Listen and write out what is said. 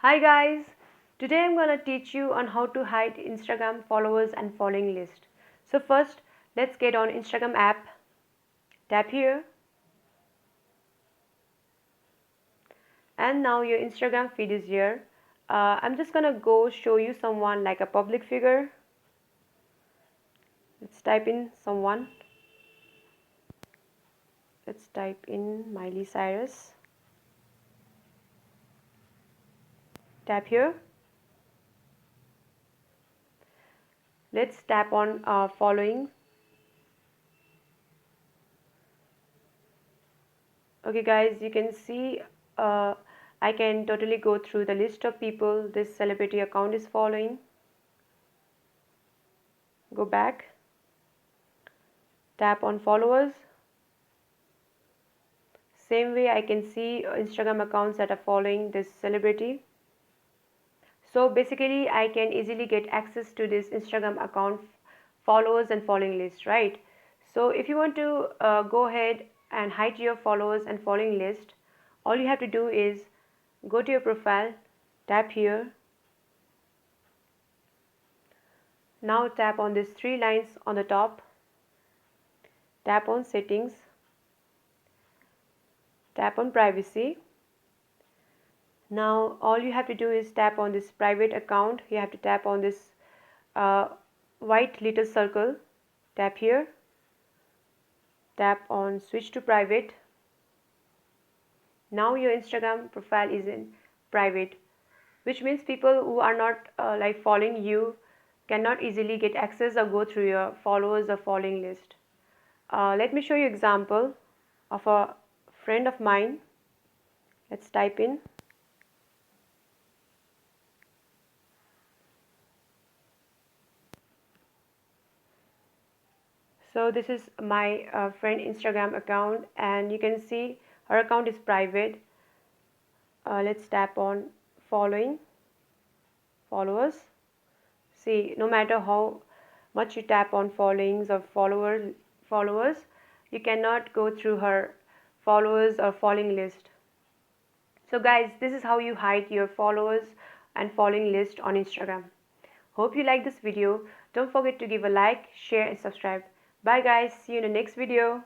Hi guys, today I'm gonna teach you on how to hide Instagram followers and following list. So first, let's get on Instagram app. Tap here, and now your Instagram feed is here. I'm just gonna go show you someone like a public figure. Let's type in someone. Let's type in Miley Cyrus. Tap here. Let's tap on following. Okay guys, you can see I can totally go through the list of people this celebrity account is following. Go back, tap on followers. Same way I can see Instagram accounts that are following this celebrity. So basically I can easily get access to this Instagram account followers and following list, right? So if you want to go ahead and hide your followers and following list, all you have to do is go to your profile, tap here. Now tap on these three lines on the top, tap on settings, tap on privacy. Now all you have to do is tap on this private account. You have to tap on this white little circle, tap here, tap on switch to private. Now your Instagram profile is in private, which means people who are not like following you cannot easily get access or go through your followers or following list. Let me show you example of a friend of mine. Let's type in. So this is my friend Instagram account, and you can see her account is private. Let's tap on followers. See, no matter how much you tap on followings or followers, you cannot go through her followers or following list. So guys, this is how you hide your followers and following list on Instagram. Hope you like this video. Don't forget to give a like, share and subscribe. Bye guys, see you in the next video.